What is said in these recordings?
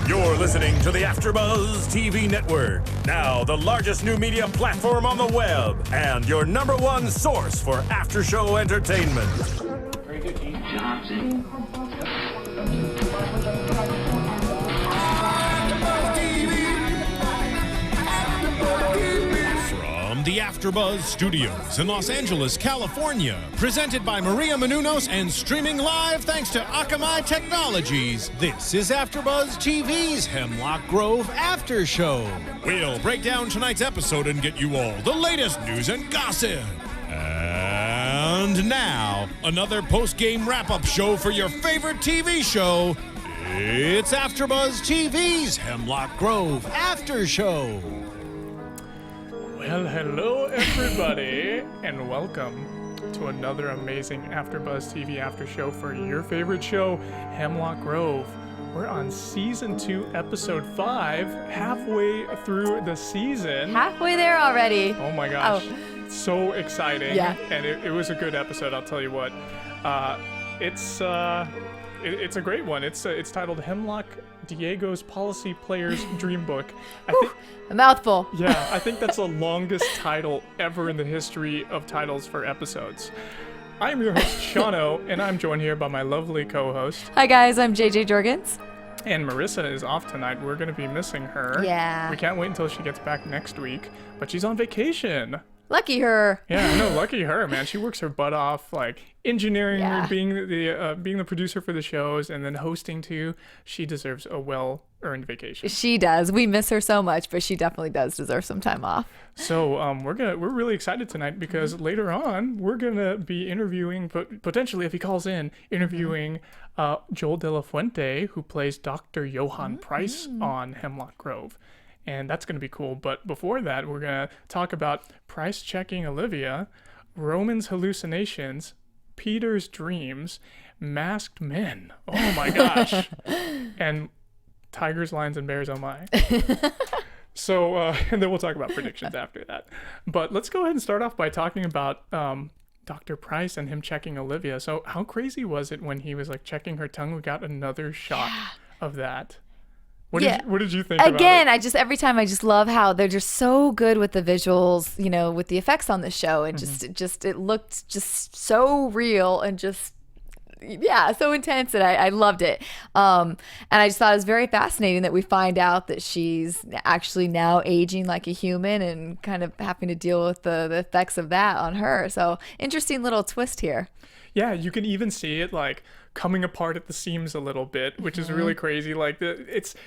You're listening to the AFTERBUZZ TV network, now the largest new media platform on the web, and your number one source for after-show entertainment. Very good, Gene. Johnson. From the AFTERBUZZ Studios in Los Angeles, California, presented by Maria Menounos and streaming live thanks to Akamai Technologies, this is AFTERBUZZ TV's Hemlock Grove After Show. We'll break down tonight's episode and get you all the latest news and gossip. And now, another post-game wrap-up show for your favorite TV show. It's AFTERBUZZ TV's Hemlock Grove After Show. Well, hello everybody, and welcome to another amazing AFTERBUZZ TV after show for your favorite show, Hemlock Grove. We're on season 2, episode 5, halfway through the season. Halfway there already. Oh my gosh, so exciting. Yeah. And it was a good episode, I'll tell you what. It's a great one. It's titled Hemlock Diego's Policy Player's Dream Book. A mouthful. Yeah, I think that's the longest title ever in the history of titles for episodes. I'm your host, Shano, and I'm joined here by my lovely co-host. Hi guys, I'm JJ Jurgens. And Marissa is off tonight. We're going to be missing her. Yeah. We can't wait until she gets back next week, but she's on vacation. Lucky her. Yeah, I know, lucky her, man. She works her butt off, like engineering, being the producer for the shows, and then hosting too. She deserves a well-earned vacation. She does. We miss her so much, but she definitely does deserve some time off. So we're really excited tonight because later on we're gonna be interviewing, potentially if he calls in, interviewing Joel Deuente, who plays Dr. Johann Pryce on Hemlock Grove. And that's going to be cool. But before that, we're going to talk about Pryce checking Olivia, Roman's hallucinations, Peter's dreams, masked men. Oh my gosh. And tigers, lions, and bears, oh my. So, and then we'll talk about predictions after that. But let's go ahead and start off by talking about Dr. Pryce and him checking Olivia. So how crazy was it when he was like checking her tongue? We got another shot of that. What did you think Again, about it? every time I just love how they're just so good with the visuals, you know, with the effects on the show. And it looked just so real and just, so intense. And I loved it. And I just thought it was very fascinating that we find out that she's actually now aging like a human and kind of having to deal with the effects of that on her. So interesting little twist here. Yeah, you can even see it like coming apart at the seams a little bit, which is really crazy. Like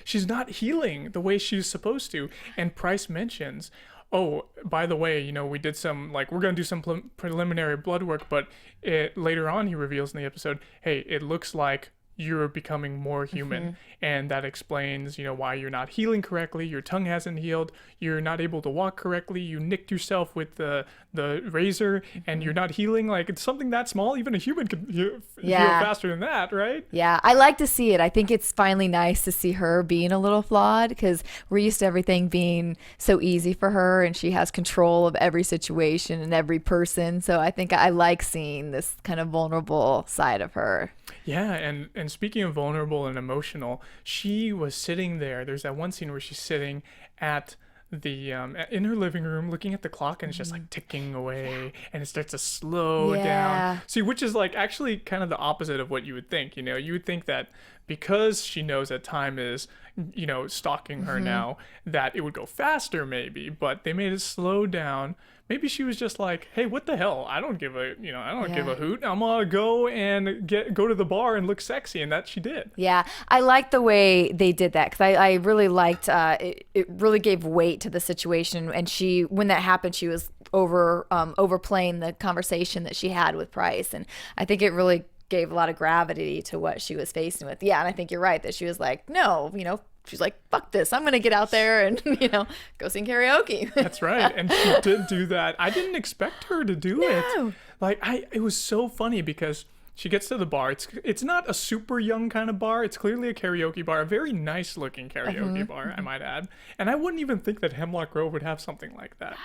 she's not healing the way she's supposed to. And Pryce mentions, oh, by the way, you know, we did some, like, we're going to do some preliminary blood work, but later on he reveals in the episode, hey, it looks like you're becoming more human. And that explains, you know, why you're not healing correctly. Your tongue hasn't healed. You're not able to walk correctly. You nicked yourself with the razor and you're not healing. Like, it's something that small. Even a human can heal faster than that, right? Yeah, I like to see it. I think it's finally nice to see her being a little flawed because we're used to everything being so easy for her and she has control of every situation and every person. So I think I like seeing this kind of vulnerable side of her. Yeah, and speaking of vulnerable and emotional, she was sitting there. There's that one scene where she's sitting at the in her living room looking at the clock and it's just like ticking away and it starts to slow down. See, which is like actually kind of the opposite of what you would think. You know, you would think that because she knows that time is, you know, stalking her now, that it would go faster maybe, but they made it slow down. Maybe she was just like, hey, what the hell? I don't give a hoot. I'm gonna go and go to the bar and look sexy, and that she did. Yeah, I like the way they did that because I really liked it really gave weight to the situation. And when that happened, she was overplaying the conversation that she had with Pryce, and I think it really gave a lot of gravity to what she was facing with. Yeah, and I think you're right that she was like, no, you know. She's like, fuck this. I'm going to get out there and, you know, go sing karaoke. That's right. And she did do that. I didn't expect her to do it. Like, it was so funny because she gets to the bar. It's not a super young kind of bar. It's clearly a karaoke bar, a very nice looking karaoke bar, I might add. And I wouldn't even think that Hemlock Grove would have something like that.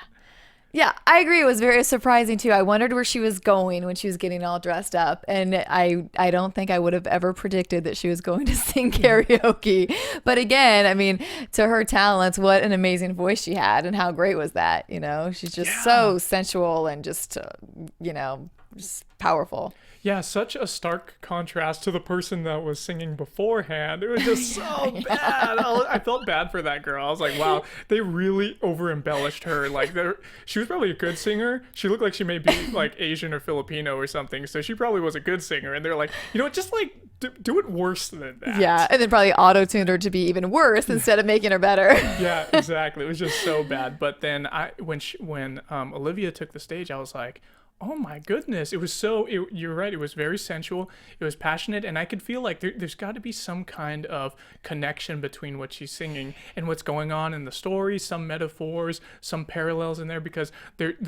Yeah, I agree. It was very surprising too. I wondered where she was going when she was getting all dressed up, and I don't think I would have ever predicted that she was going to sing karaoke. But again, I mean, to her talents, what an amazing voice she had, and how great was that? She's just so sensual and just just powerful. Yeah, such a stark contrast to the person that was singing beforehand. It was just so bad. I felt bad for that girl. I was like, wow, they really over-embellished her. Like, she was probably a good singer. She looked like she may be, like, Asian or Filipino or something, so she probably was a good singer. And they're like, just, like, do it worse than that. Yeah, and then probably auto-tuned her to be even worse instead of making her better. Yeah, exactly. It was just so bad. But then when Olivia took the stage, I was like, oh my goodness, it was you're right, it was very sensual, it was passionate, and I could feel like there's got to be some kind of connection between what she's singing and what's going on in the story, some metaphors, some parallels in there, because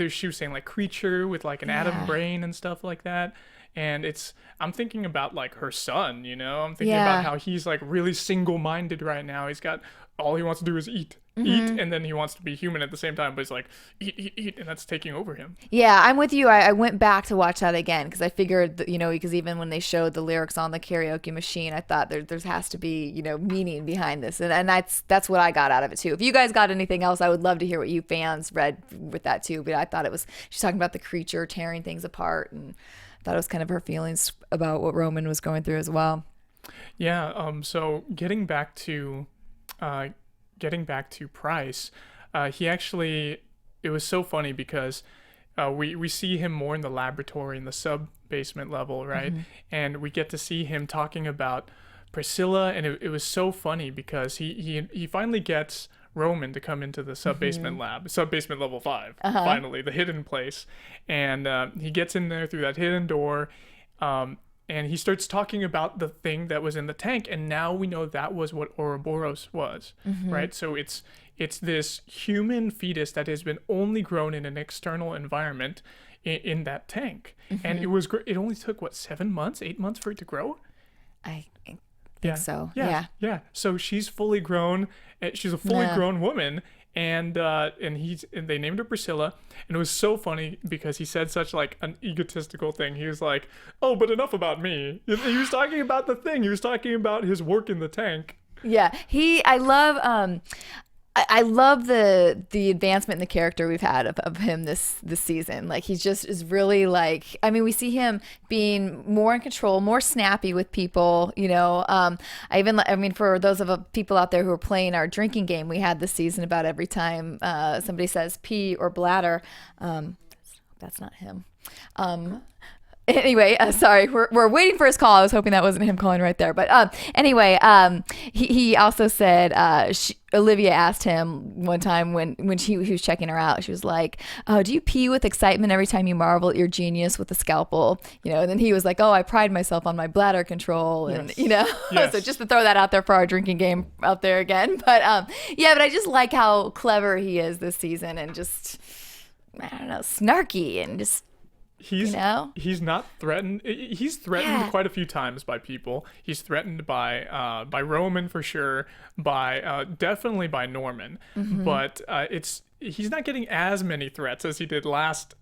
she was saying like creature with like an atom brain and stuff like that. And I'm thinking about like her son, I'm thinking about how he's like really single-minded right now. He's got, all he wants to do is eat, and then he wants to be human at the same time, but he's like, eat, and that's taking over him. Yeah, I'm with you. I went back to watch that again because I figured, that, because even when they showed the lyrics on the karaoke machine, I thought there has to be, meaning behind this. And that's what I got out of it too. If you guys got anything else, I would love to hear what you fans read with that too. But I thought she's talking about the creature tearing things apart, and I thought it was kind of her feelings about what Roman was going through as well. Yeah, so getting back to Pryce, it was so funny because we see him more in the laboratory in the sub-basement level, right? And we get to see him talking about Priscilla, and it was so funny because he finally gets Roman to come into the sub-basement lab, sub-basement level 5, finally, the hidden place. And he gets in there through that hidden door, and he starts talking about the thing that was in the tank, and now we know that was what Ouroboros was, right? So it's this human fetus that has been only grown in an external environment in that tank. And it only took, 7 months, 8 months for it to grow? I think so. Yeah. So she's fully grown. She's a fully grown woman. And they named her Priscilla, and it was so funny because he said such like an egotistical thing. He was like, "Oh, but enough about me." He was talking about the thing. He was talking about his work in the tank. Yeah, I love the advancement in the character we've had of him this season. Like he just is really like, I mean, we see him being more in control, more snappy with people, for those of people out there who are playing our drinking game we had this season about every time somebody says pee or bladder, that's not him. Anyway, sorry, we're waiting for his call. I was hoping that wasn't him calling right there. But anyway, he also said, Olivia asked him one time when he was checking her out, she was like, "Oh, do you pee with excitement every time you marvel at your genius with a scalpel?" And then he was like, "Oh, I pride myself on my bladder control." And, Yes. So just to throw that out there for our drinking game out there again. But but I just like how clever he is this season and just, I don't know, snarky and just, he's not threatened. He's threatened quite a few times by people. He's threatened by Roman for sure, by definitely by Norman. But he's not getting as many threats as he did last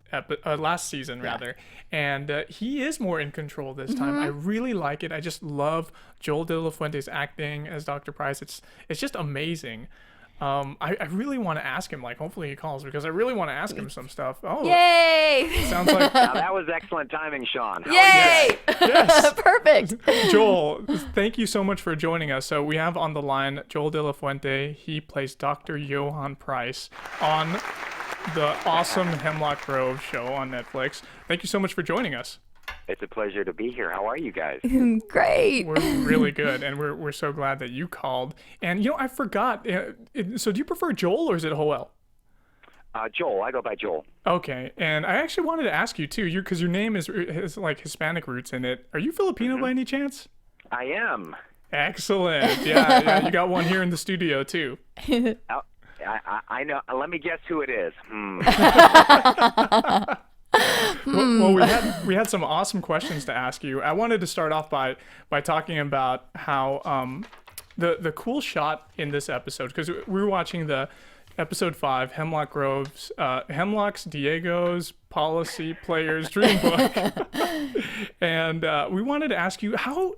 season rather. And he is more in control this time. I really like it. I just love Joel Deuente's acting as Dr. Pryce. It's just amazing. I really want to ask him, like, hopefully he calls, because I really want to ask him some stuff. Oh, yay! Sounds like Now, that was excellent timing, Sean. How Yay! Yes. Perfect. Joel, thank you so much for joining us. So we have on the line Joel Deuente. He plays Dr. Johann Pryce on the awesome Hemlock Grove show on Netflix. Thank you so much for joining us. It's a pleasure to be here. How are you guys? Great. We're really good, and we're so glad that you called. And I forgot. So do you prefer Joel or is it Joel? Joel. I go by Joel. Okay, and I actually wanted to ask you too, because your name has like Hispanic roots in it. Are you Filipino by any chance? I am. Excellent. Yeah, you got one here in the studio too. I know. Let me guess who it is. Well, we had some awesome questions to ask you. I wanted to start off by talking about how the cool shot in this episode, because we were watching the episode 5, Hemlock Grove's, Hemlock's Diego's Policy Player's Dream Book. And we wanted to ask you, how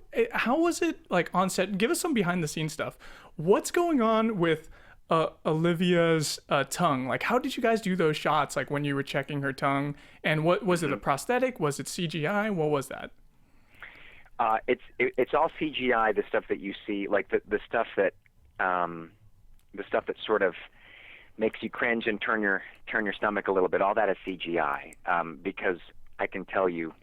was it like on set? Give us some behind the scenes stuff. What's going on with Olivia's tongue? Like, how did you guys do those shots? Like when you were checking her tongue, and what was it? A prosthetic? Was it CGI? What was that? It's all CGI. The stuff that you see, like the stuff that sort of makes you cringe and turn your stomach a little bit. All that is CGI, because I can tell you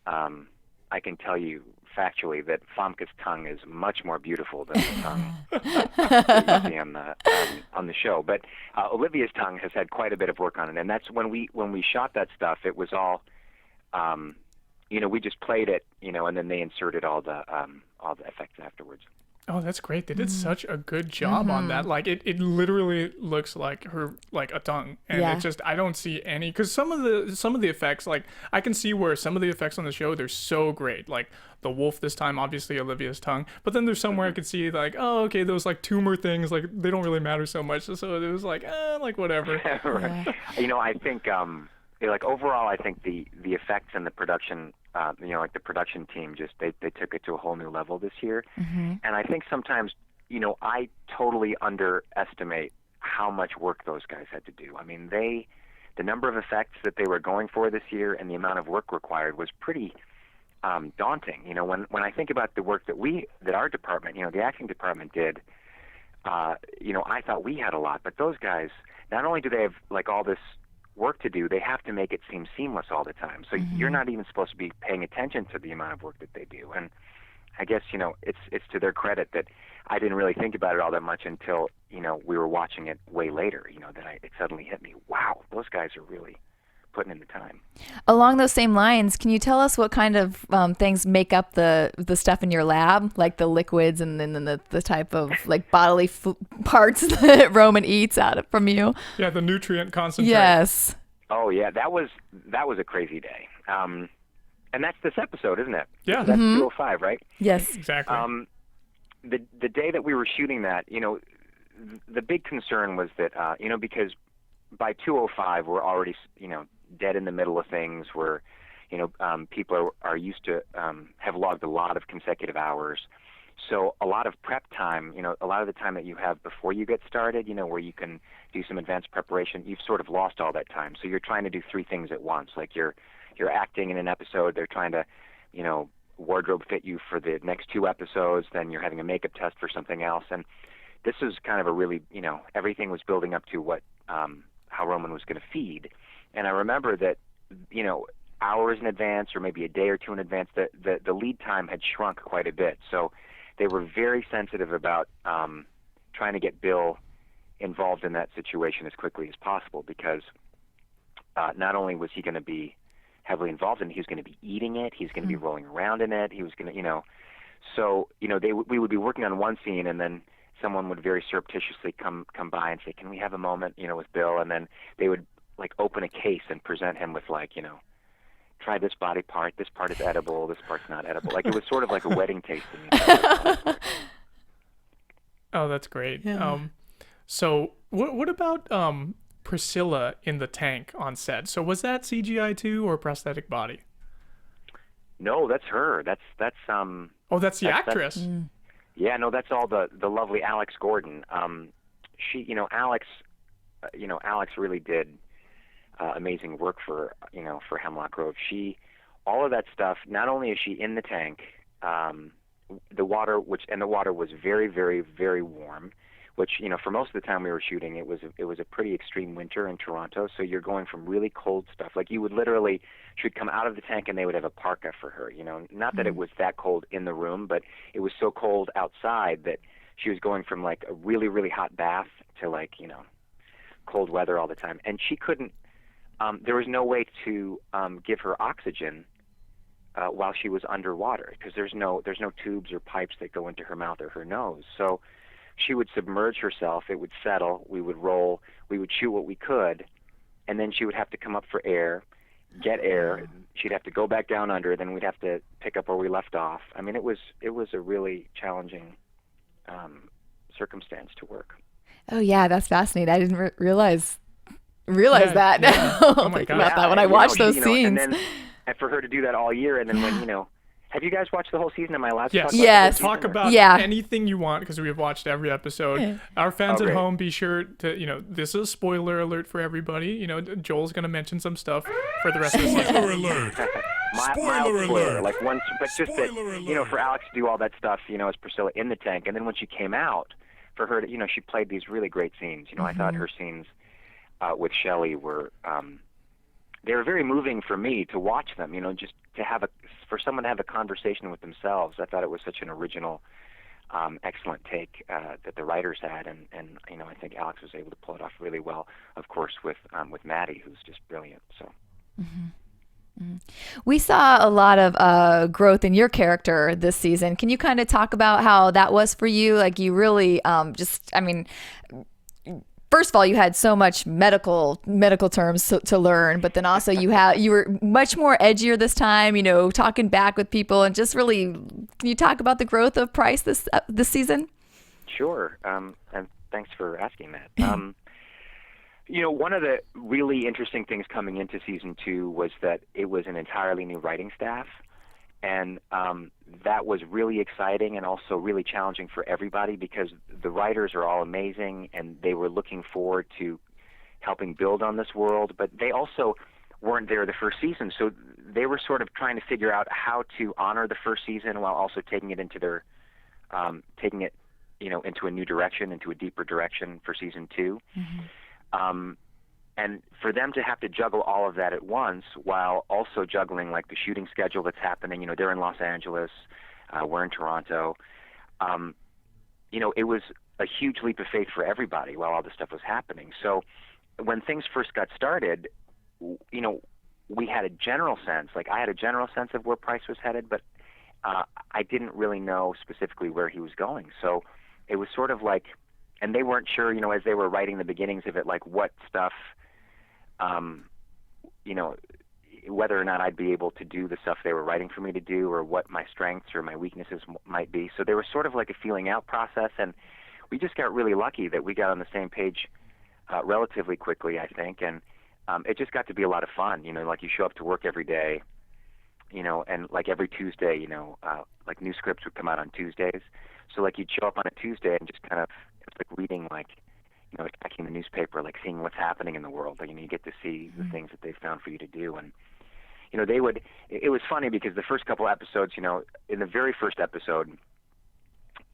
factually that Famke's tongue is much more beautiful than the tongue that you see on the show. But Olivia's tongue has had quite a bit of work on it, and that's when we shot that stuff. It was all, we just played it, and then they inserted all the effects afterwards. Oh, that's great. They did such a good job on that. Like, it literally looks like her, like a tongue. And it just, I don't see any, because some of the effects, like, I can see where some of the effects on the show, they're so great. Like, the wolf this time, obviously Olivia's tongue. But then there's somewhere I could see, like, oh, okay, those, like, tumor things, like, they don't really matter so much. So it was like, like, whatever. Right. I think, like, overall, I think the effects and the production, like the production team, just they took it to a whole new level this year. And I think sometimes, I totally underestimate how much work those guys had to do. I mean, the number of effects that they were going for this year and the amount of work required was pretty daunting. When I think about the work that our department, the acting department did, I thought we had a lot, but those guys, not only do they have like all this work to do, they have to make it seem seamless all the time. So you're not even supposed to be paying attention to the amount of work that they do. And I guess, it's to their credit that I didn't really think about it all that much until, we were watching it way later, that it suddenly hit me. Wow, those guys are really putting in the time. Along those same lines, can you tell us what kind of things make up the stuff in your lab, like the liquids and then the type of like bodily parts that Roman eats from you? Yeah, the nutrient concentrate. Yes. Oh yeah, that was a crazy day. And that's this episode, isn't it? Yeah. That's 205, right? Yes. Exactly. The day that we were shooting that, the big concern was that, because by 205 we're already, dead in the middle of things. We're, people are used to, have logged a lot of consecutive hours. So a lot of prep time, a lot of the time that you have before you get started, where you can do some advanced preparation, you've sort of lost all that time. So you're trying to do 3 things at once. Like you're acting in an episode, they're trying to, wardrobe fit you for the next 2 episodes, then you're having a makeup test for something else. And this is kind of a really, everything was building up to what, how Roman was going to feed. And I remember that, hours in advance or maybe a day or 2 in advance, the lead time had shrunk quite a bit. So they were very sensitive about trying to get Bill involved in that situation as quickly as possible, because not only was he going to be heavily involved in it, he was going to be eating it, he's going to be rolling around in it, he was going to, so, we would be working on one scene, and then someone would very surreptitiously come by and say, can we have a moment, with Bill? And then they would like open a case and present him with like, try this body part, this part is edible, this part's not edible. Like it was sort of like a wedding tasting. Oh, that's great. Yeah. So what about Priscilla in the tank on set? So was that CGI too, or prosthetic body? No, that's her. That's Oh, that's the actress. Yeah, no, that's all the lovely Alex Gordon. She, Alex really did amazing work for Hemlock Grove. All of that stuff, not only is she in the tank, the water was very, very, very warm, which, for most of the time we were shooting, it was a pretty extreme winter in Toronto. So you're going from really cold stuff. Like you would literally, she'd come out of the tank and they would have a parka for her, not that it was that cold in the room, but it was so cold outside that she was going from like a really, really hot bath to like, cold weather all the time. And she couldn't, there was no way to give her oxygen while she was underwater, because there's no tubes or pipes that go into her mouth or her nose. So she would submerge herself, it would settle, we would roll, we would shoot what we could, and then she would have to come up for air, get air, she'd have to go back down under, then we'd have to pick up where we left off. I mean, it was a really challenging circumstance to work. Oh yeah, that's fascinating. I didn't realize Yeah, that. yeah. I'll Oh my think gosh. about that when I you know, watch those and scenes. then and for her to do that all year, and then when have you guys watched the whole season? Am I allowed to talk Yes. about the whole Yes. season, Talk or- about Yeah. anything you want because we've watched every episode. Our fans Oh, at great. home, be sure to, this is a spoiler alert for everybody. Joel's going to mention some stuff for the rest of the season. Spoiler alert. Mild Spoiler spoiler, alert. like once, but just that, Spoiler for Alex to do all that stuff, as Priscilla in the tank, and then when she came out, for her to, she played these really great scenes. I thought her scenes with Shelley were, they were very moving for me to watch them. Just to for someone to have a conversation with themselves. I thought it was such an original, excellent take that the writers had, and I think Alex was able to pull it off really well. Of course, with Maddie, who's just brilliant. So. We saw a lot of growth in your character this season. Can you kind of talk about how that was for you? Like you really first of all, you had so much medical terms to learn, but then also you were much more edgier this time, talking back with people, and just really, can you talk about the growth of Pryce this season? Sure, and thanks for asking that. One of the really interesting things coming into season 2 was that it was an entirely new writing staff, and that was really exciting and also really challenging for everybody because the writers are all amazing and they were looking forward to helping build on this world, but they also weren't there the first season, so they were sort of trying to figure out how to honor the first season while also taking it into their into a new direction, into a deeper direction for season 2. And for them to have to juggle all of that at once while also juggling like the shooting schedule that's happening, they're in Los Angeles, we're in Toronto. It was a huge leap of faith for everybody while all this stuff was happening. So when things first got started, we had a general sense, like I had a general sense of where Pryce was headed, but I didn't really know specifically where he was going. So it was sort of like, and they weren't sure, as they were writing the beginnings of it, like what stuff, whether or not I'd be able to do the stuff they were writing for me to do or what my strengths or my weaknesses might be. So there was sort of like a feeling out process, and we just got really lucky that we got on the same page relatively quickly, I think, and it just got to be a lot of fun. Like you show up to work every day, and like every Tuesday, like new scripts would come out on Tuesdays. So like you'd show up on a Tuesday and just kind of, it's like reading like, checking the newspaper, like seeing what's happening in the world. Like, you get to see the things that they've found for you to do. And, it was funny because the first couple episodes, in the very first episode,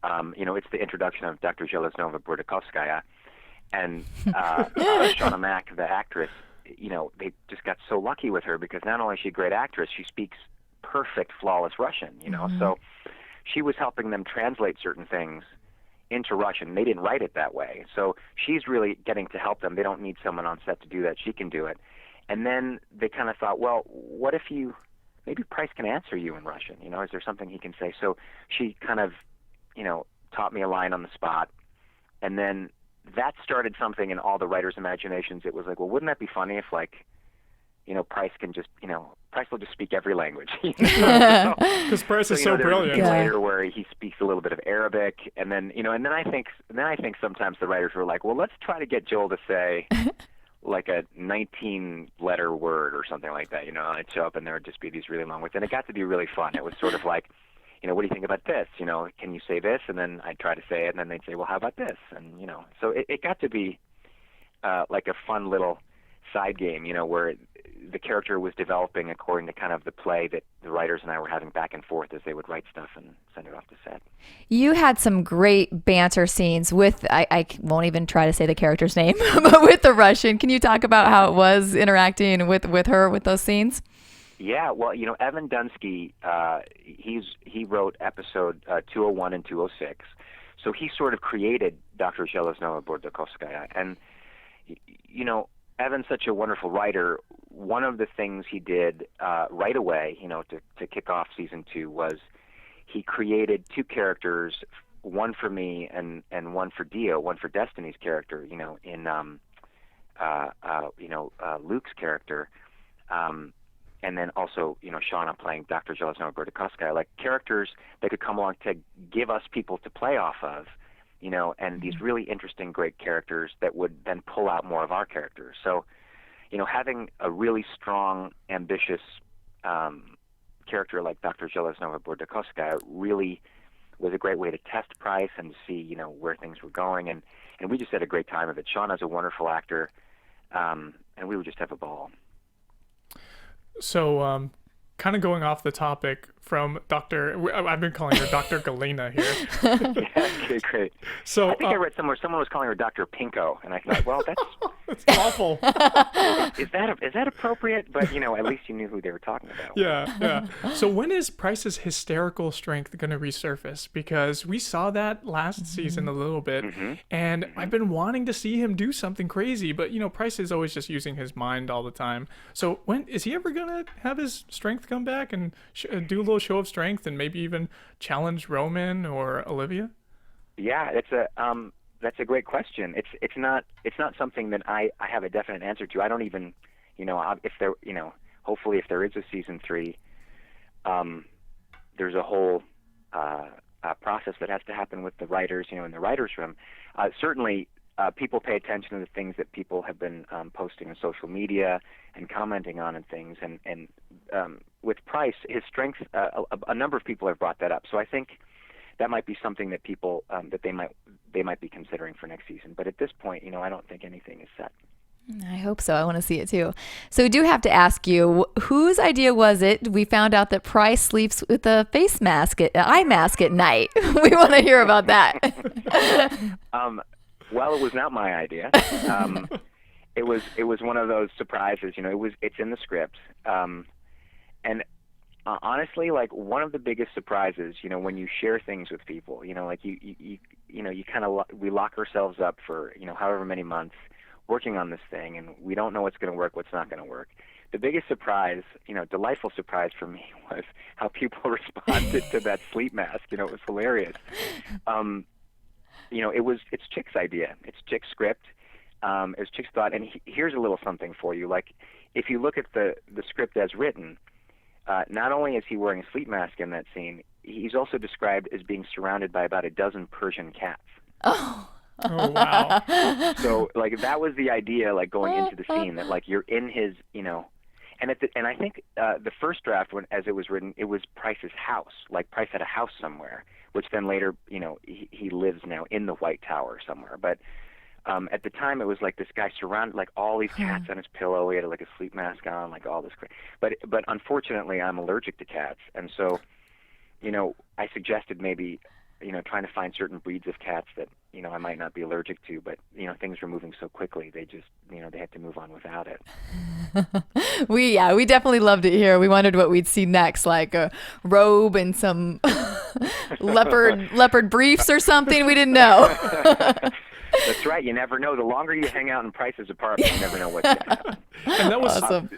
it's the introduction of Dr. Zhelezhnova Burdakovskaya, and Shauna Mack, the actress, they just got so lucky with her because not only is she a great actress, she speaks perfect, flawless Russian, so she was helping them translate certain things into Russian. They didn't write it that way. So she's really getting to help them. They don't need someone on set to do that. She can do it. And then they kind of thought, well, what if maybe Pryce can answer you in Russian? Is there something he can say? So she kind of, taught me a line on the spot. And then that started something in all the writers' imaginations. It was like, well, wouldn't that be funny if, like, Pryce can just, Pryce will just speak every language. Because Pryce is so brilliant. There's a scene later where he speaks a little bit of Arabic, and then and then I think sometimes the writers were like, well, let's try to get Joel to say like a 19-letter word or something like that. And I'd show up and there would just be these really long words, and it got to be really fun. It was sort of like, what do you think about this? Can you say this? And then I'd try to say it, and then they'd say, well, how about this? And so it got to be like a fun little side game, where the character was developing according to kind of the play that the writers and I were having back and forth as they would write stuff and send it off to set. You had some great banter scenes with, I won't even try to say the character's name, but with the Russian. Can you talk about how it was interacting with her with those scenes? Yeah, well, Evan Dunsky, he wrote episode 201 and 206. So he sort of created Dr. Zhelezhnova Burdakovskaya. And, Evan's such a wonderful writer. One of the things he did right away, to kick off season 2 was he created 2 characters, one for me and one for Dio, one for Destiny's character, in Luke's character, and then also, Shauna playing Dr. Zhelezhnova Burdakovskaya, like characters that could come along to give us people to play off of, and these really interesting, great characters that would then pull out more of our characters. So, having a really strong, ambitious character like Dr. Zhelesnova Bordakovskaya really was a great way to test Pryce and to see, where things were going. And we just had a great time of it. Shauna is a wonderful actor, and we would just have a ball. So, kind of going off the topic from I've been calling her Dr. Galena here. Yeah, okay, great. So I think I read somewhere someone was calling her Dr. Pinko, and I thought, well, that's awful. is that appropriate? But at least you knew who they were talking about. Yeah. So when is Pryce's hysterical strength going to resurface? Because we saw that last season a little bit, and I've been wanting to see him do something crazy, but Pryce is always just using his mind all the time. So when is he ever going to have his strength come back and do a little show of strength and maybe even challenge Roman or Olivia? Yeah, that's a great question. It's not something that I have a definite answer to. I don't even, if there, hopefully if there is a season 3, there's a whole process that has to happen with the writers, in the writers' room. Certainly, people pay attention to the things that people have been posting on social media and commenting on and things. And with Pryce, his strength, a number of people have brought that up. So I think that might be something that people that they might be considering for next season. But at this point, I don't think anything is set. I hope so. I want to see it too. So we do have to ask you, whose idea was it? We found out that Pryce sleeps with a eye mask at night. We want to hear about that. Well, it was not my idea. It was one of those surprises. It's in the script. And honestly, like one of the biggest surprises, when you share things with people, like you kind of we lock ourselves up for however many months working on this thing, and we don't know what's going to work, what's not going to work. The biggest surprise, delightful surprise for me was how people responded to that sleep mask. It was hilarious. It's Chick's idea. It's Chick's script. It was Chick's thought. And here's a little something for you. Like, if you look at the script as written, not only is he wearing a sleep mask in that scene, he's also described as being surrounded by about a dozen Persian cats. Oh. Oh, wow. So, like, that was the idea, like, going into the scene, that, like, you're in his, and I think the first draft, as it was written, it was Pryce's house. Like, Pryce had a house somewhere, which then later, he lives now in the White Tower somewhere. But at the time, it was like this guy surrounded, like, all these cats on his pillow. He had, like, a sleep mask on, like, all this. But unfortunately, I'm allergic to cats. And so, I suggested maybe, trying to find certain breeds of cats that, I might not be allergic to. But, things were moving so quickly, they just, they had to move on without it. We definitely loved it here. We wondered what we'd see next, like a robe and some leopard briefs or something. We didn't know. That's right. You never know. The longer you hang out in Pryce's apartment, you never know what's going to happen. And that was awesome.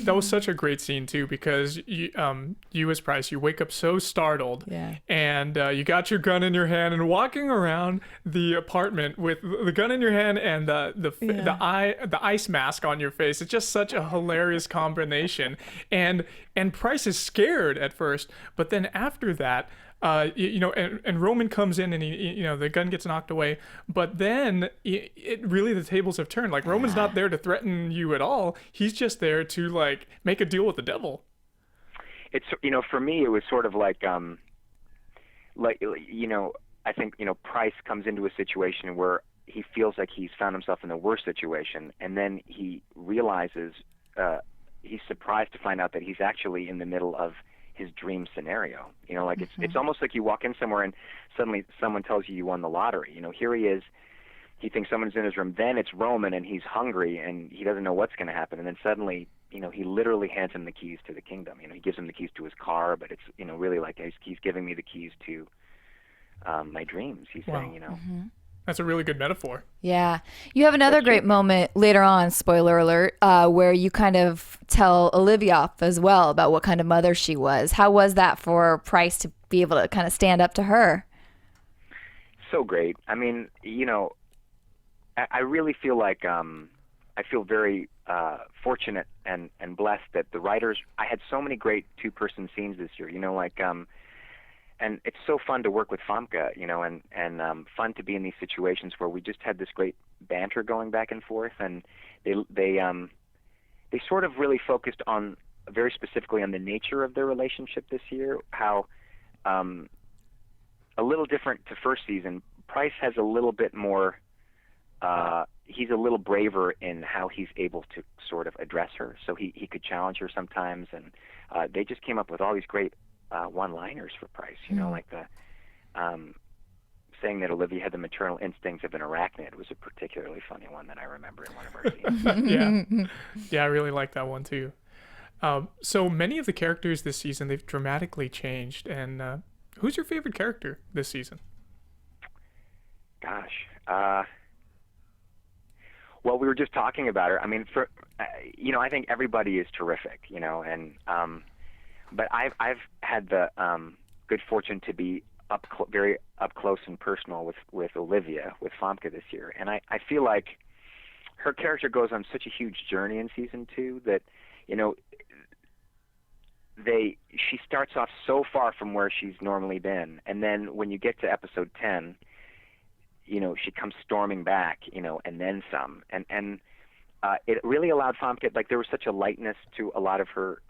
That was such a great scene too, because you as Pryce, you wake up so startled, and you got your gun in your hand and walking around the apartment with the gun in your hand and the ice mask on your face. It's just such a hilarious combination. And Pryce is scared at first, but then after that, and Roman comes in and he, the gun gets knocked away, but then it really, the tables have turned. Like, Roman's not there to threaten you at all. He's just there to, like, make a deal with the devil. It's, for me, it was sort of like, I think, Pryce comes into a situation where he feels like he's found himself in the worst situation, and then he realizes, he's surprised to find out that he's actually in the middle of his dream scenario. Like, it's almost like you walk in somewhere and suddenly someone tells you won the lottery. Here he is, he thinks someone's in his room, then it's Roman and he's hungry and he doesn't know what's going to happen, and then suddenly, he literally hands him the keys to the kingdom. He gives him the keys to his car, but it's, really like he's giving me the keys to my dreams. He's saying, That's a really good metaphor. Yeah. You have another great moment later on, spoiler alert, where you kind of tell Olivia off as well about what kind of mother she was. How was that for Pryce to be able to kind of stand up to her? So great. I mean, I really feel like I feel very fortunate and blessed that the writers, I had so many great two-person scenes this year. and it's so fun to work with Famke, you know, and fun to be in these situations where we just had this great banter going back and forth, and they sort of really focused on very specifically on the nature of their relationship this year, how a little different to first season. Pryce has a little bit more, he's a little braver in how he's able to sort of address her. So he could challenge her sometimes, and they just came up with all these great one-liners for Pryce, you know, like the saying that Olivia had the maternal instincts of an arachnid was a particularly funny one that I remember in one of our scenes. Yeah, I really like that one too. So many of the characters this season, they've dramatically changed, and who's your favorite character this season? Gosh. Well, we were just talking about her. I mean, for you know, I think everybody is terrific, you know, and but I've had the good fortune to be very up close and personal with Olivia, with Famke this year, and I feel like her character goes on such a huge journey in season 2 that, you know, she starts off so far from where she's normally been, and then when you get to episode 10, you know, she comes storming back, you know, and then some, and it really allowed Famke, like, there was such a lightness to a lot of her,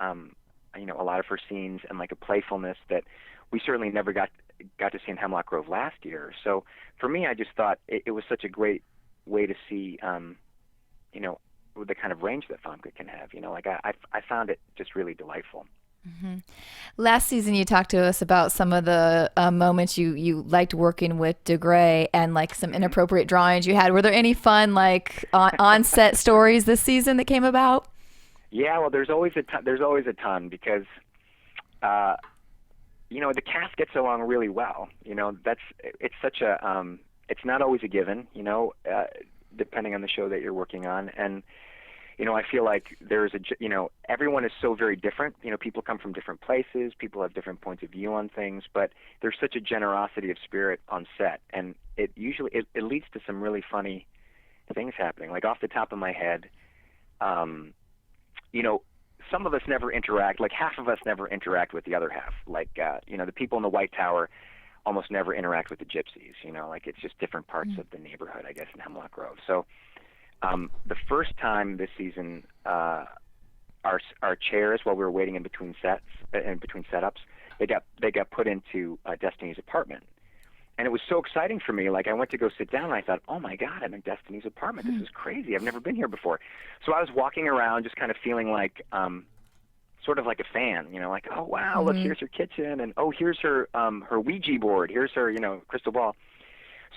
you know, a lot of her scenes, and like a playfulness that we certainly never got to see in Hemlock Grove last year. So for me, I just thought it was such a great way to see, you know, the kind of range that Famke can have. You know, like I found it just really delightful. Mm-hmm. Last season, you talked to us about some of the moments you liked working with DeGray and like some inappropriate drawings you had. Were there any fun like on-set stories this season that came about? Yeah, well, there's always a ton because, you know, the cast gets along really well. You know, it's such a it's not always a given. You know, depending on the show that you're working on, and you know, I feel like you know, everyone is so very different. You know, people come from different places, people have different points of view on things, but there's such a generosity of spirit on set, and it usually it leads to some really funny things happening. Like off the top of my head, you know, some of us never interact, like half of us never interact with the other half. Like, you know, the people in the White Tower almost never interact with the gypsies, you know, like it's just different parts of the neighborhood, I guess, in Hemlock Grove. So the first time this season, our chairs, while we were waiting in between setups, they got put into Destiny's apartment. And it was so exciting for me. Like, I went to go sit down, and I thought, oh, my God, I'm in Destiny's apartment. This is crazy. I've never been here before. So I was walking around just kind of feeling like sort of like a fan, you know, like, oh, wow, look, here's her kitchen. And, oh, here's her Ouija board. Here's her, you know, crystal ball.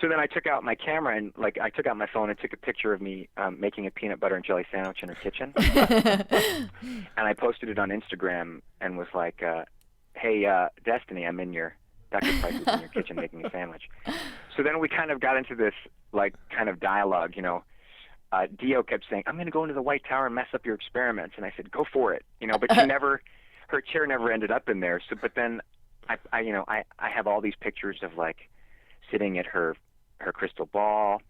So then I took out my camera, and, like, I took out my phone and took a picture of me making a peanut butter and jelly sandwich in her kitchen. And I posted it on Instagram and was like, hey, Destiny, I'm in your... Dr. Pryce is in your kitchen making a sandwich. So then we kind of got into this, like, kind of dialogue, you know. Dio kept saying, I'm going to go into the White Tower and mess up your experiments. And I said, go for it. You know, but her chair never ended up in there. So, but then, I have all these pictures of, like, sitting at her crystal ball.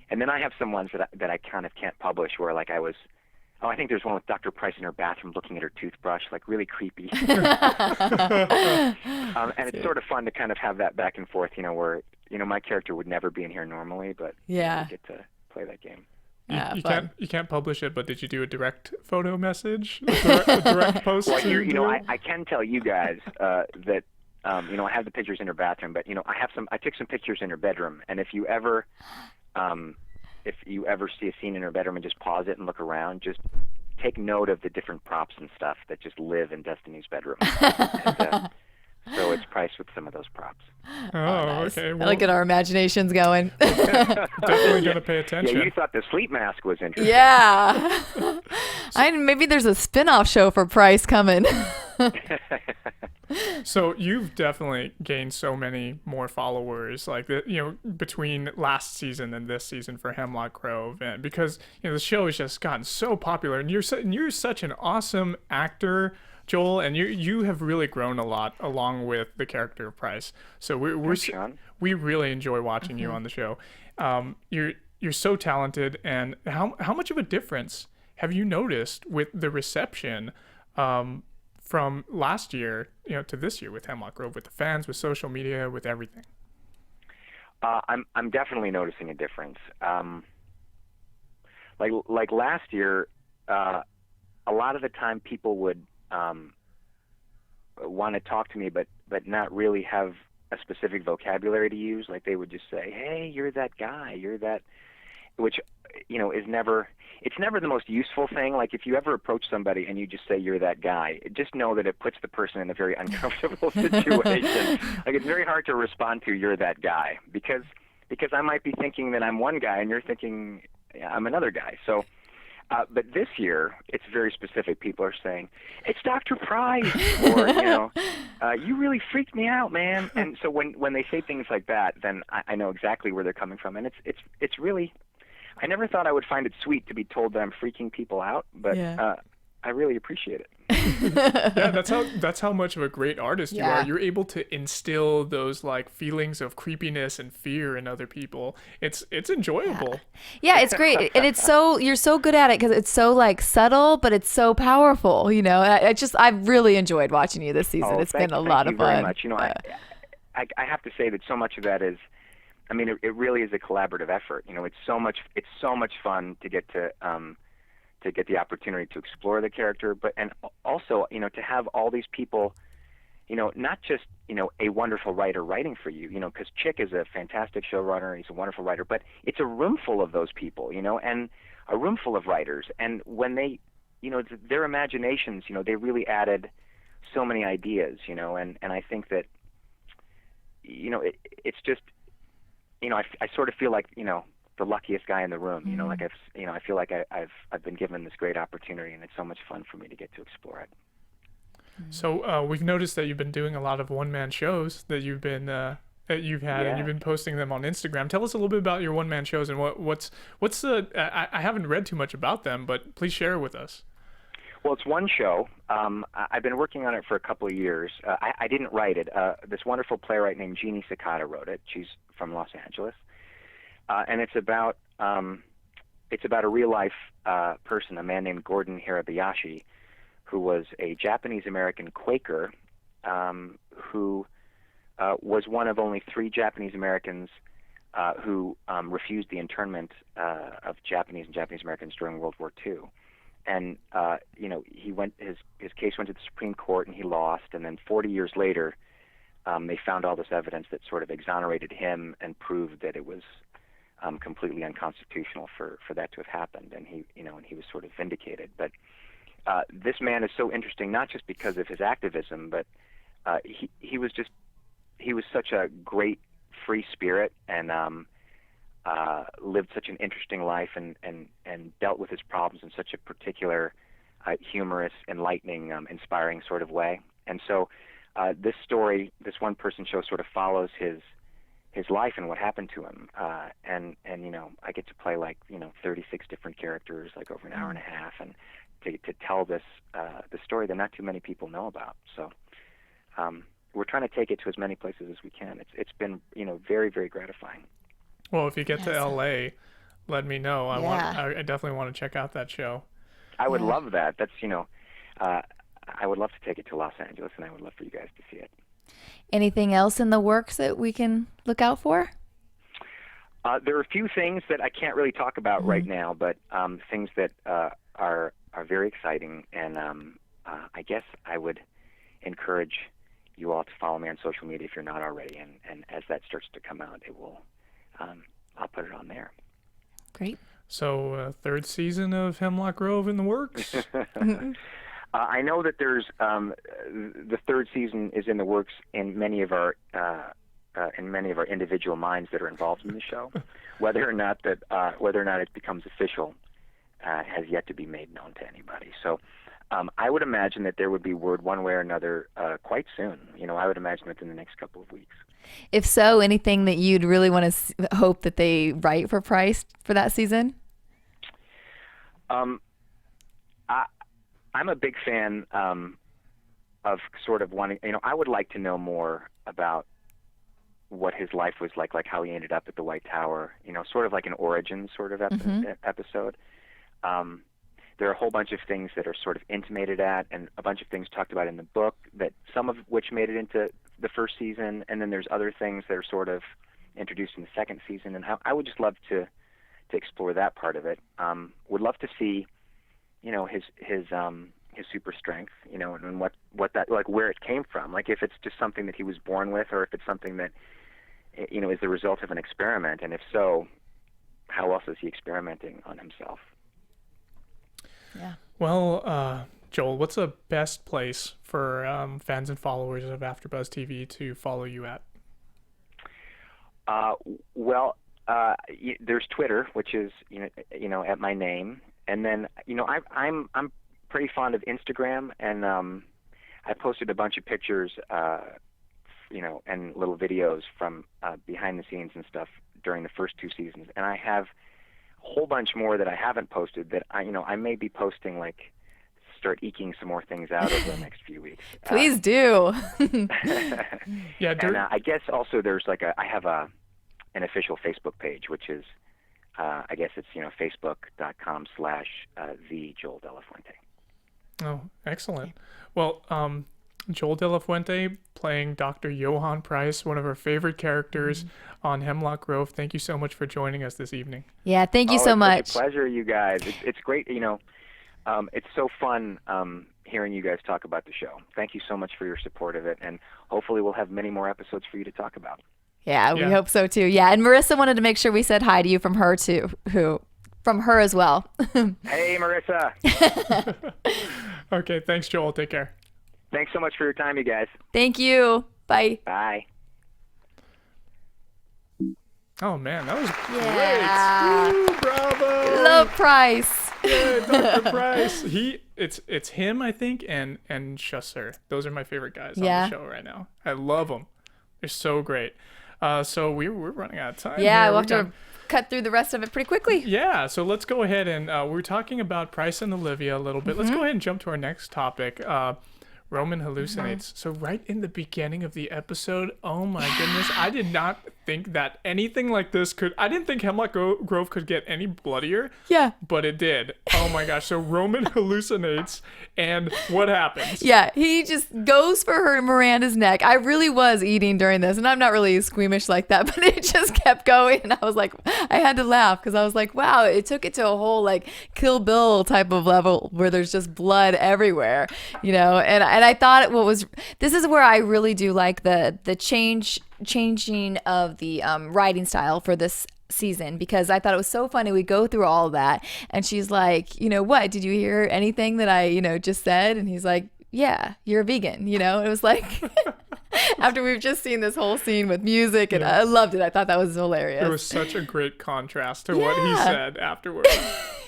And then I have some ones that I kind of can't publish where, like, I think there's one with Dr. Pryce in her bathroom looking at her toothbrush, like really creepy. And it's sort of fun to kind of have that back and forth, you know, where, you know, my character would never be in here normally, but yeah, we get to play that game. You can't publish it, but did you do a direct photo message, a direct post? Well, you know, I can tell you guys that you know, I have the pictures in her bathroom, but you know, I took some pictures in her bedroom, and if you ever see a scene in her bedroom and just pause it and look around, just take note of the different props and stuff that just live in Destiny's bedroom. And, so it's Pryce with some of those props. Oh, nice. Okay. That'll get our imaginations going. Definitely going to pay attention. Yeah, you thought the sleep mask was interesting. Yeah. Maybe there's a spin-off show for Pryce coming. So you've definitely gained so many more followers, like you know, between last season and this season for Hemlock Grove, and because you know the show has just gotten so popular, and you're such an awesome actor, Joel, and you have really grown a lot along with the character of Pryce. So we really enjoy watching you on the show. You're so talented, and how much of a difference have you noticed with the reception from last year, to this year with Hemlock Grove, with the fans, with social media, with everything? I'm definitely noticing a difference. Like last year, a lot of the time people would want to talk to me, but not really have a specific vocabulary to use. Like they would just say, "Hey, you're that guy. You're that," which is never. It's never the most useful thing. Like if you ever approach somebody and you just say you're that guy, just know that it puts the person in a very uncomfortable situation. Like it's very hard to respond to "you're that guy" because I might be thinking that I'm one guy and you're thinking I'm another guy. So. But this year, it's very specific. People are saying, "It's Dr. Pryce," or "You really freaked me out, man." And so when they say things like that, then I know exactly where they're coming from. And it's really, I never thought I would find it sweet to be told that I'm freaking people out, but I really appreciate it. Yeah, that's how much of a great artist you are. You're able to instill those like feelings of creepiness and fear in other people. It's enjoyable. Yeah, it's great, and you're so good at it because it's so like subtle, but it's so powerful. I've really enjoyed watching you this season. It's been a lot of fun. Thank you very much. I have to say that so much of that is, I mean, it really is a collaborative effort. It's so much fun to get to get the opportunity to explore the character, and also, to have all these people, not just, a wonderful writer writing for you, because Chick is a fantastic showrunner, he's a wonderful writer, but it's a room full of those people, and a room full of writers, and when they, their imaginations, they really added so many ideas, and I think that, it's just, I sort of feel like, the luckiest guy in the room, like I feel like I've been given this great opportunity, and it's so much fun for me to get to explore it. So we've noticed that you've been doing a lot of one-man shows that you've been and you've been posting them on Instagram. Tell us a little bit about your one-man shows and what's the I haven't read too much about them, but please share with us. Well, it's one show. I've been working on it for a couple of years. I didn't write it. This wonderful playwright named Jeannie Sakata wrote it. She's from Los Angeles. And it's about a real life person, a man named Gordon Hirabayashi, who was a Japanese American Quaker who was one of only 3 Japanese Americans who refused the internment of Japanese and Japanese Americans during World War II. And his case went to the Supreme Court and he lost. And then 40 years later, they found all this evidence that sort of exonerated him and proved that it was completely unconstitutional for that to have happened, and he was sort of vindicated. But this man is so interesting, not just because of his activism, but he was such a great free spirit and lived such an interesting life and dealt with his problems in such a particular humorous, enlightening, inspiring sort of way. And so this story, this one person show, sort of follows his life and what happened to him, and I get to play 36 different characters over an hour and a half, and to tell the story that not too many people know about. So we're trying to take it to as many places as we can. It's been very, very gratifying. Well, if you get to LA, let me know. I definitely want to check out that show. I would love that. That's I would love to take it to Los Angeles, and I would love for you guys to see it. Anything else in the works that we can look out for? There are a few things that I can't really talk about right now, but things that are very exciting, and I guess I would encourage you all to follow me on social media if you're not already, and as that starts to come out, it will I'll put it on there. Great. So 3rd season of Hemlock Grove in the works? I know that there's the 3rd season is in the works in many of our individual minds that are involved in the show. Whether or not it becomes official has yet to be made known to anybody. So I would imagine that there would be word one way or another quite soon. I would imagine within the next couple of weeks. If so, anything that you'd really want to hope that they write for Pryce for that season? I'm a big fan of sort of wanting, I would like to know more about what his life was like how he ended up at the White Tower, sort of like an origin sort of episode. there are a whole bunch of things that are sort of intimated at, and a bunch of things talked about in the book, that some of which made it into the first season, and then there's other things that are sort of introduced in the second season. And I would just love to explore that part of it. Would love to see, his super strength, and what that, like, where it came from, like if it's just something that he was born with, or if it's something that is the result of an experiment, and if so, how else is he experimenting on himself? Yeah. Well, Joel, what's the best place for fans and followers of AfterBuzz TV to follow you at? There's Twitter, which is at my name, and then I'm pretty fond of Instagram, and I posted a bunch of pictures, and little videos from behind the scenes and stuff during the first 2 seasons, and I have a whole bunch more that I haven't posted that I may be posting, like start eking some more things out over the next few weeks. Please do. Yeah, and I guess also there's I have an official Facebook page, which is I guess it's facebook.com/the Joel Deuente. Oh, excellent. Well, Joel Deuente playing Dr. Johann Pryce, one of our favorite characters on Hemlock Grove. Thank you so much for joining us this evening. Yeah, thank you so much. It's a pleasure, you guys. It's great. It's so fun hearing you guys talk about the show. Thank you so much for your support of it, and hopefully we'll have many more episodes for you to talk about. Yeah, we hope so too. Yeah, and Marissa wanted to make sure we said hi to you from her too, from her as well. Hey, Marissa. Okay, thanks, Joel. Take care. Thanks so much for your time, you guys. Thank you. Bye. Bye. Oh man, that was Yeah. great. Woo, bravo. Love Price. Yeah, Dr. Pryce. It's him, I think, and Chusser. Those are my favorite guys on the show right now. I love them. They're so great. So we're running out of time. Yeah, here. we'll have to cut through the rest of it pretty quickly. Yeah, so let's go ahead and we're talking about Pryce and Olivia a little bit. Let's go ahead and jump to our next topic. Roman hallucinates. So right in the beginning of the episode, oh my goodness, I did not think that anything like this I didn't think Hemlock Grove could get any bloodier. Yeah. But it did. Oh my gosh. So Roman hallucinates, and what happens? Yeah, he just goes for her Miranda's neck. I really was eating during this, and I'm not really squeamish like that, but it just kept going, and I was like, I had to laugh because I was like, wow, it took it to a whole like Kill Bill type of level where there's just blood everywhere, and I thought this is where I really do like the changing of the writing style for this season, because I thought it was so funny. We go through all of that, and she's like, what, did you hear anything that I just said? And he's like, yeah, you're a vegan. It was like after we've just seen this whole scene with music, and I loved it. I thought that was hilarious. It was such a great contrast to what he said afterwards.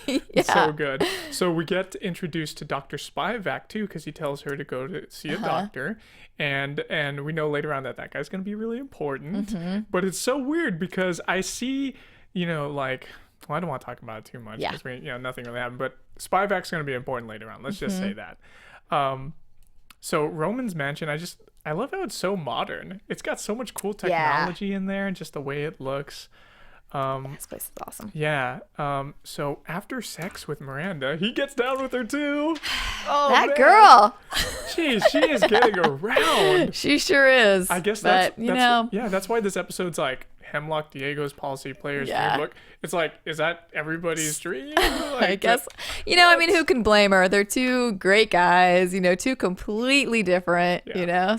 It's so good. So we get introduced to Dr. Spivak too, because he tells her to go to see a doctor, and we know later on that guy's going to be really important. But it's so weird because I see, I don't want to talk about it too much because nothing really happened. But Spivak's going to be important later on. Let's just say that. So Roman's mansion, I love how it's so modern. It's got so much cool technology in there, and just the way it looks. This place is awesome. Yeah. So after sex with Miranda, he gets down with her too. Oh, that girl. Jeez, she is getting around. She sure is. I guess that's why this episode's like Hemlock Diego's policy players dream. Look, it's like, is that everybody's dream? I guess. Who can blame her? They're two great guys, two completely different,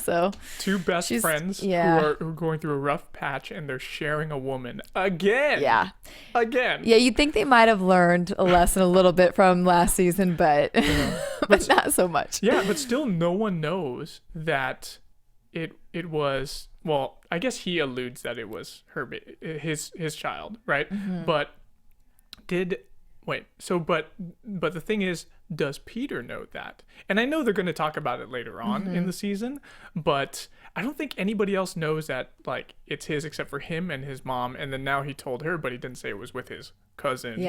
so. Two best friends who are going through a rough patch, and they're sharing a woman again. Yeah. Again. Yeah, you'd think they might have learned a lesson a little bit from last season, but, but not so much. Yeah, but still no one knows that it was, well, I guess he alludes that it was his child, right? But but the thing is, does Peter know that? And I know they're going to talk about it later on in the season, but I don't think anybody else knows that, like, it's his except for him and his mom. And then now he told her, but he didn't say it was with his cousin /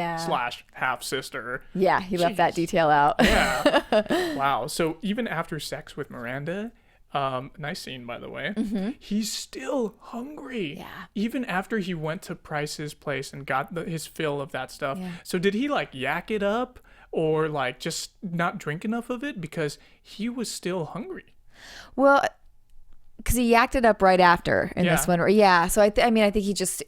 half sister. Yeah, he left that detail out. Yeah. Wow. So even after sex with Miranda, nice scene, by the way, he's still hungry. Yeah. Even after he went to Pryce's place and got his fill of that stuff. Yeah. So did he like yak it up, or like just not drink enough of it because he was still hungry. Well, because he acted up right after in this Yeah. one. Yeah. So I think he just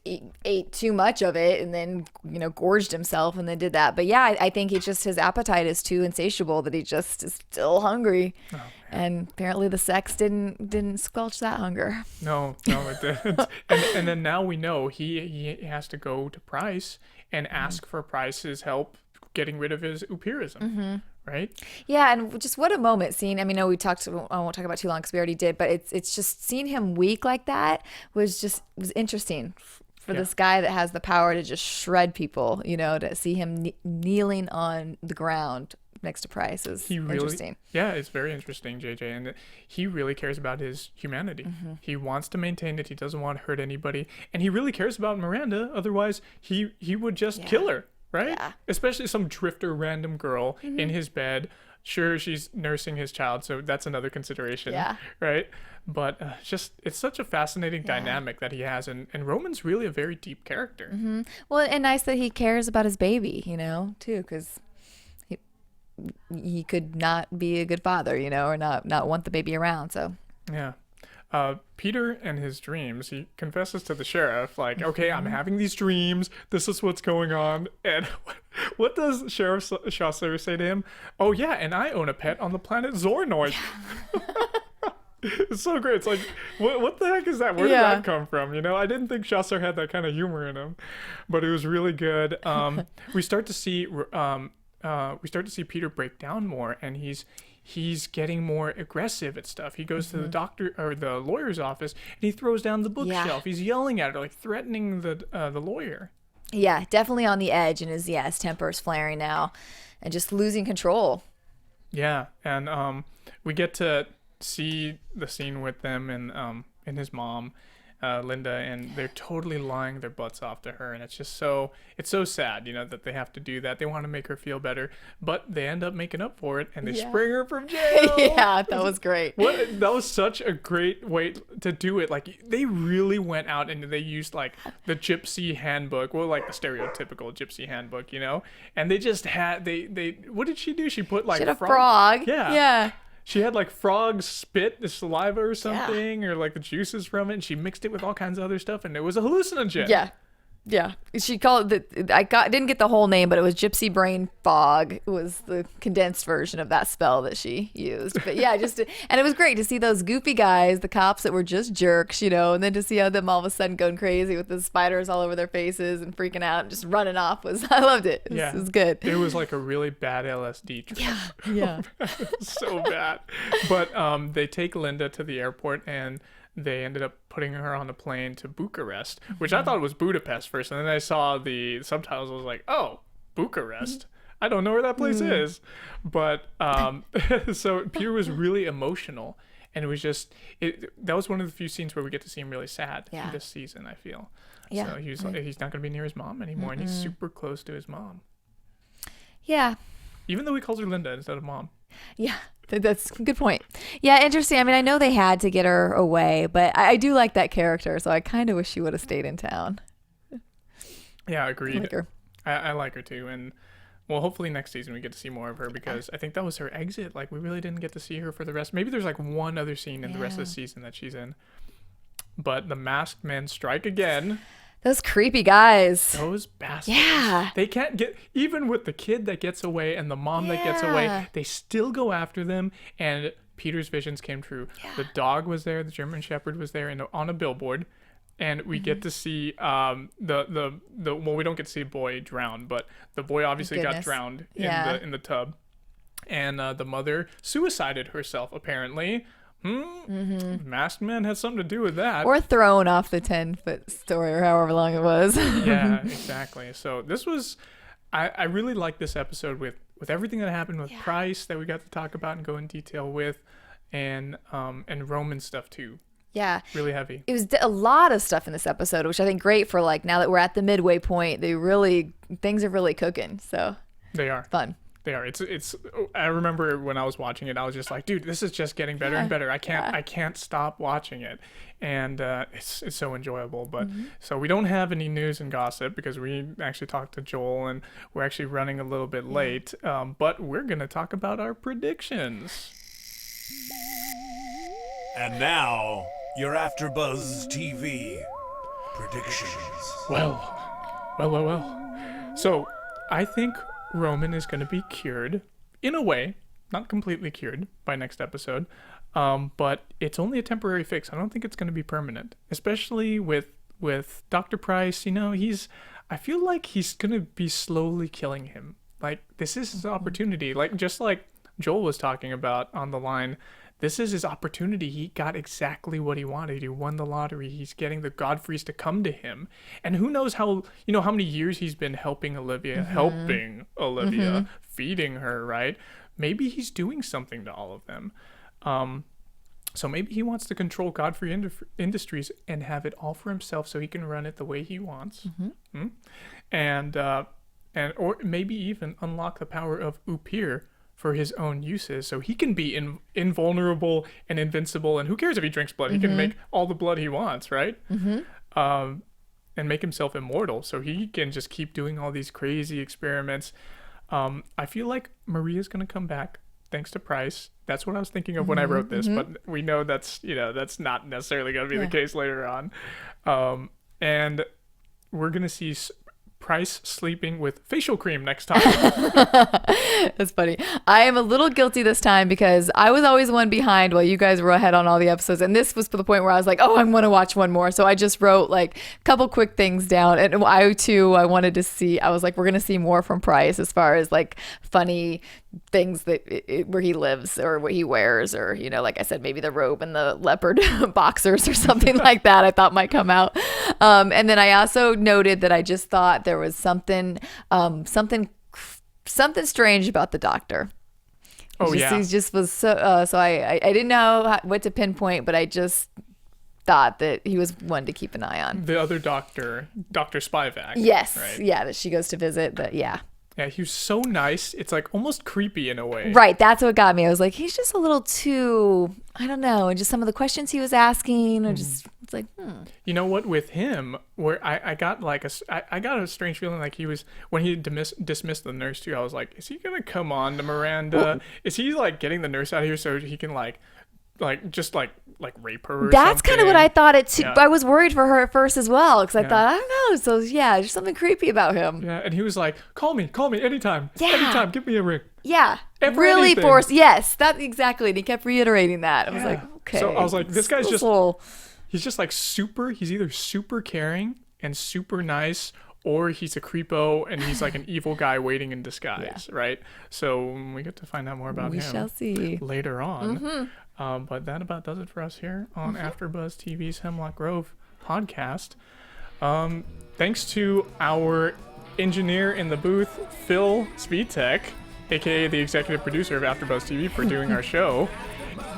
ate too much of it and then, gorged himself and then did that. But yeah, I think his appetite is too insatiable that he just is still hungry. Oh, and apparently the sex didn't squelch that hunger. No, it didn't. and then now we know he has to go to Pryce and ask for Pryce's help getting rid of his uppirism, right? Yeah, and just what a moment seeing. I mean, I won't talk about too long because we already did, but it's just seeing him weak like that was interesting for this guy that has the power to just shred people. To see him kneeling on the ground next to Pryce is interesting. Yeah, it's very interesting, JJ, and he really cares about his humanity. He wants to maintain it. He doesn't want to hurt anybody, and he really cares about Miranda. Otherwise, he would just kill her. Right? Yeah. Especially some drifter random girl in his bed. Sure, she's nursing his child, so that's another consideration. Yeah. Right? But it's such a fascinating dynamic that he has. And Roman's really a very deep character. Well, and nice that he cares about his baby, too, because he could not be a good father, or not want the baby around. So. Yeah. Peter and his dreams, he confesses to the sheriff, like, okay, I'm having these dreams. This is what's going on. And what does Sheriff Chaucer say to him? Oh, yeah, and I own a pet on the planet Zornoid. It's so great. It's like, what the heck is that? Where did that come from? I didn't think Chaucer had that kind of humor in him, but it was really good. We start to see Peter break down more, and he's getting more aggressive at stuff. He goes to the doctor or the lawyer's office and he throws down the bookshelf. Yeah. He's yelling at her, like threatening the lawyer. Yeah, definitely on the edge, and his temper is flaring now, and just losing control. Yeah, and we get to see the scene with them and his mom, Linda, and they're totally lying their butts off to her, and it's so sad, that they have to do that. They want to make her feel better, but they end up making up for it, and they spring her from jail. Yeah, that was great. That was such a great way to do it. Like, they really went out and they used like the gypsy handbook, like the stereotypical gypsy handbook, and they just had what did she do? She put like she had a frog. Yeah. She had like frog spit, the saliva or something, or like the juices from it, and she mixed it with all kinds of other stuff, and it was a hallucinogen. Yeah. She called it didn't get the whole name, but it was Gypsy Brain Fog. It was the condensed version of that spell that she used. But yeah, and it was great to see those goofy guys, the cops that were just jerks, and then to see how them all of a sudden going crazy with the spiders all over their faces and freaking out and just running off I loved it. It was good. It was like a really bad LSD trip. Yeah. So bad. But they take Linda to the airport and they ended up putting her on a plane to Bucharest, which I thought was Budapest first. And then I saw the subtitles. I was like, oh, Bucharest. I don't know where that place is. But so Peter was really emotional. And it was that was one of the few scenes where we get to see him really sad in this season, I feel. Yeah. So he's not going to be near his mom anymore. And he's super close to his mom. Yeah. Even though he calls her Linda instead of mom. Yeah. That's a good point. Yeah, interesting. I mean, I know they had to get her away, but I do like that character, so I kind of wish she would have stayed in town. Yeah, agreed. I like her. I like her too, and well, hopefully next season we get to see more of her because I think that was her exit. Like, we really didn't get to see her for the rest. Maybe there's like one other scene in the rest of the season that she's in. But the masked men strike again. Those creepy guys. Those bastards. Yeah. They can't get, even with the kid that gets away and the mom that gets away, they still go after them. And Peter's visions came true. Yeah. The dog was there. The German Shepherd was there on a billboard. And we get to see well, we don't get to see a boy drown, but the boy obviously got drowned in the tub. And the mother suicided herself, apparently. Masked Man had something to do with that. Or thrown off the 10-foot story or however long it was. Yeah, exactly. So this was, I really like this episode with everything that happened with Pryce that we got to talk about and go in detail with, and Roman stuff too. Yeah. Really heavy. It was a lot of stuff in this episode, which I think great for like now that we're at the midway point, things are really cooking. So they are fun. They are. It's. I remember when I was watching it, I was just like, dude, this is just getting better and better. I can't stop watching it, and it's so enjoyable. But so we don't have any news and gossip because we actually talked to Joel, and we're actually running a little bit late. But we're gonna talk about our predictions. And now, your AfterBuzz TV predictions. Well. So I think Roman is going to be cured, in a way, not completely cured by next episode, but it's only a temporary fix. I don't think it's going to be permanent, especially with Dr. Pryce. You know, I feel like he's going to be slowly killing him. Like, this is his opportunity. Like, just like Joel was talking about on the line, this is his opportunity. He got exactly what he wanted. He won the lottery. He's getting the Godfreys to come to him. And who knows how many years he's been helping Olivia, feeding her, right? Maybe he's doing something to all of them. So maybe he wants to control Godfrey Industries and have it all for himself so he can run it the way he wants. And or maybe even unlock the power of Upir for his own uses, so he can be invulnerable and invincible, and who cares if he drinks blood? He can make all the blood he wants, right? And make himself immortal, so he can just keep doing all these crazy experiments. I feel like Maria's gonna come back thanks to Pryce. That's what I was thinking of when I wrote this, but we know that's not necessarily gonna be the case later on. And we're gonna see Pryce sleeping with facial cream next time. That's funny. I am a little guilty this time because I was always one behind while you guys were ahead on all the episodes. And this was to the point where I was like, oh, I'm going to watch one more. So I just wrote like a couple quick things down. And I wanted to see, I was like, we're going to see more from Pryce as far as like funny things that where he lives or what he wears, or like I said, maybe the robe and the leopard boxers or something like that I thought might come out. And then I also noted that I just thought there was something strange about the doctor. He just was so I didn't know what to pinpoint, but I just thought that he was one to keep an eye on. The other doctor, Dr. Spivak. Yes, right? Yeah, that she goes to visit, but yeah. Yeah, he was so nice. It's like almost creepy in a way. Right, that's what got me. I was like, he's just a little too, I don't know, and just some of the questions he was asking, or just it's like, You know what? With him, where I got like I got a strange feeling like he was when he dismissed the nurse too. I was like, is he gonna come on to Miranda? Is he like getting the nurse out of here so he can like just rape her or that's kind of what I thought it too. Yeah. I was worried for her at first as well, because I thought, I don't know, so yeah, there's something creepy about him. Yeah, and he was like, call me anytime. Anytime, give me a ring. Yeah, Ever really anything. forced. Yes, that exactly, and he kept reiterating that. I was like, okay. So I was like, this guy's just little... he's just like he's either super caring and super nice, or he's a creepo and he's like an evil guy waiting in disguise, right? So we get to find out more about him. We shall see Later on. But that about does it for us here on AfterBuzz TV's Hemlock Grove podcast. Thanks to our engineer in the booth, Phil Svitek, aka the executive producer of AfterBuzz TV, for doing our show.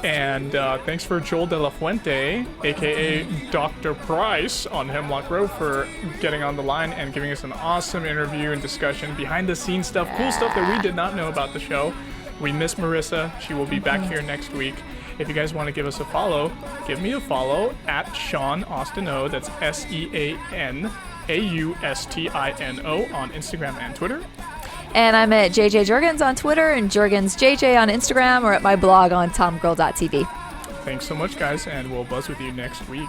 And thanks for Joel De La Fuente, aka Dr. Pryce on Hemlock Grove, for getting on the line and giving us an awesome interview and discussion, behind the scenes stuff, cool stuff that we did not know about the show. We miss Marissa. She will be back here next week. If you guys want to give us a follow, give me a follow at Sean Austino. That's SeanAustino on Instagram and Twitter. And I'm at JJ Jurgens on Twitter and Jurgens JJ on Instagram, or at my blog on tomgirl.tv. Thanks so much, guys, and we'll buzz with you next week.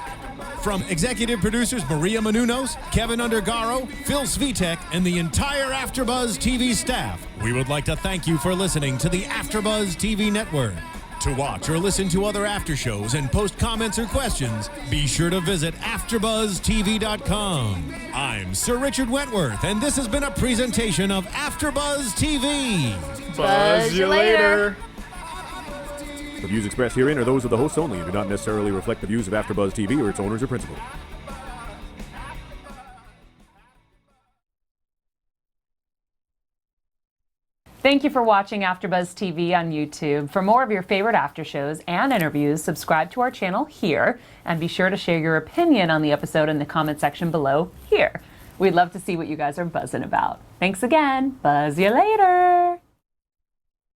From executive producers Maria Menounos, Kevin Undergaro, Phil Svitek, and the entire AfterBuzz TV staff, we would like to thank you for listening to the AfterBuzz TV network. To watch or listen to other after shows and post comments or questions, be sure to visit AfterBuzzTV.com. I'm Sir Richard Wentworth, and this has been a presentation of AfterBuzz TV. Buzz you later. The views expressed herein are those of the hosts only and do not necessarily reflect the views of AfterBuzz TV or its owners or principals. Thank you for watching AfterBuzz TV on YouTube. For more of your favorite after shows and interviews, subscribe to our channel here, and be sure to share your opinion on the episode in the comment section below here. We'd love to see what you guys are buzzing about. Thanks again. Buzz you later.